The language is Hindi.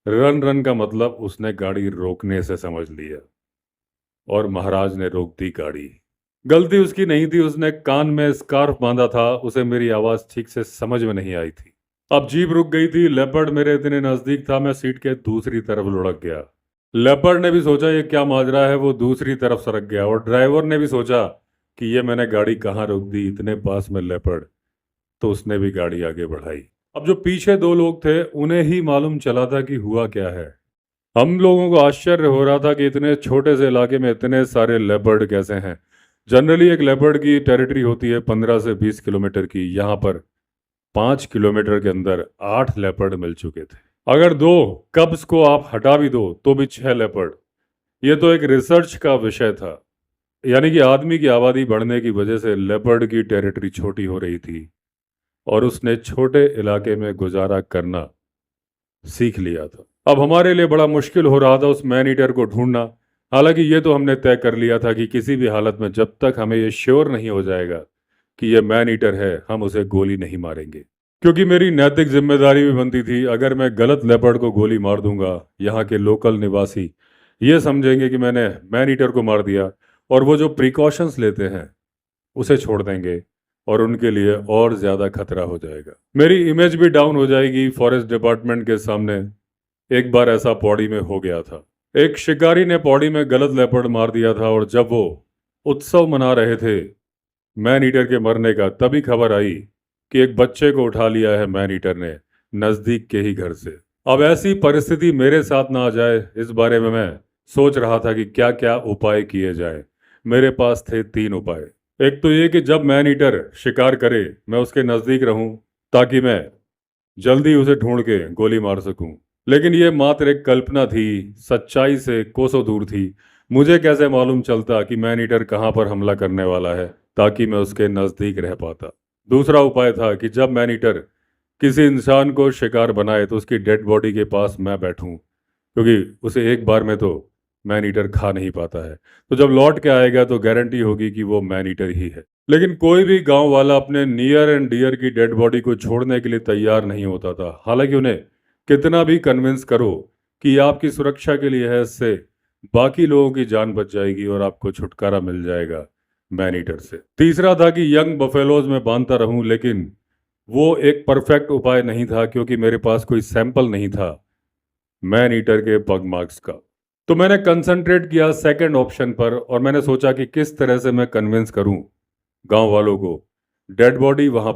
रन रन का मतलब उसने गाड़ी रोकने से समझ लिया और महाराज ने रोक दी गाड़ी। गलती उसकी नहीं थी, उसने कान में स्कार्फ बांधा था, उसे मेरी आवाज ठीक से समझ में नहीं आई थी। अब जीप रुक गई थी, लेपर्ड मेरे इतने नजदीक था, मैं सीट के दूसरी तरफ लुढ़क गया। लेपर्ड ने भी सोचा ये क्या माजरा है, वो दूसरी तरफ सरक गया और ड्राइवर ने भी सोचा कि ये मैंने गाड़ी कहाँ रोक दी, इतने पास में लेपर्ड, तो उसने भी गाड़ी आगे बढ़ाई। अब जो पीछे दो लोग थे उन्हें ही मालूम चला था कि हुआ क्या है। हम लोगों को आश्चर्य हो रहा था कि इतने छोटे से इलाके में इतने सारे लेपर्ड कैसे हैं। जनरली एक लेपर्ड की टेरिटरी होती है 15 से 20 किलोमीटर की, यहाँ पर 5 किलोमीटर के अंदर 8 लेपर्ड मिल चुके थे। अगर दो कब्स को आप हटा भी दो तो भी 6 लेपर्ड। ये तो एक रिसर्च का विषय था, यानी कि आदमी की आबादी बढ़ने की वजह से लेपर्ड की टेरिटरी छोटी हो रही थी और उसने छोटे इलाके में गुजारा करना सीख लिया था। अब हमारे लिए बड़ा मुश्किल हो रहा था उस मैन ईटर को ढूंढना। हालांकि ये तो हमने तय कर लिया था कि किसी भी हालत में जब तक हमें ये श्योर नहीं हो जाएगा कि ये मैन ईटर है, हम उसे गोली नहीं मारेंगे। क्योंकि मेरी नैतिक जिम्मेदारी भी बनती थी, अगर मैं गलत लेपर्ड को गोली मार दूंगा, यहाँ के लोकल निवासी ये समझेंगे कि मैंने मैन ईटर को मार दिया और वो जो प्रिकॉशंस लेते हैं उसे छोड़ देंगे और उनके लिए और ज्यादा खतरा हो जाएगा। मेरी इमेज भी डाउन हो जाएगी फॉरेस्ट डिपार्टमेंट के सामने। एक बार ऐसा पौड़ी में हो गया था। एक शिकारी ने पौड़ी में गलत लेपर्ड मार दिया था और जब वो उत्सव मना रहे थे मैन ईटर के मरने का, तभी खबर आई कि एक बच्चे को उठा लिया है मैन ईटर ने नजदीक के ही घर से। अब ऐसी परिस्थिति मेरे साथ ना आ जाए, इस बारे में मैं सोच रहा था कि क्या क्या उपाय किए जाए। मेरे पास थे 3 उपाय। एक तो ये कि जब मैन ईटर शिकार करे मैं उसके नजदीक रहूं ताकि मैं जल्दी उसे ढूंढ के गोली मार सकूं। लेकिन यह मात्र एक कल्पना थी, सच्चाई से कोसों दूर थी। मुझे कैसे मालूम चलता कि मैन ईटर कहां पर हमला करने वाला है ताकि मैं उसके नजदीक रह पाता। दूसरा उपाय था कि जब मैन ईटर किसी इंसान को शिकार बनाए तो उसकी डेड बॉडी के पास मैं बैठूं, क्योंकि उसे एक बार में तो मैन ईटर खा नहीं पाता है। तो जब लौट के आएगा तो गारंटी होगी कि वो मैन ईटर ही है। लेकिन कोई भी गांव वाला अपने नियर एंड डियर की डेड बॉडी को छोड़ने के लिए तैयार नहीं होता था। हालांकि उन्हें कितना भी कन्विंस करो कि ये आपकी सुरक्षा के लिए है, इससे बाकी लोगों की जान बच जाएगी और आपको छुटकारा मिल जाएगा मैन ईटर से। तीसरा था कि यंग बफेलोज में बांधता रहूं, लेकिन वो एक परफेक्ट उपाय नहीं था क्योंकि मेरे पास कोई सैंपल नहीं था मैन ईटर के पग मार्क्स का। तो मैंने कंसंट्रेट किया सेकंड ऑप्शन पर और मैंने सोचा कि किस तरह से मैं कन्विंस करूं गांव वालों को डेड बॉडी वहां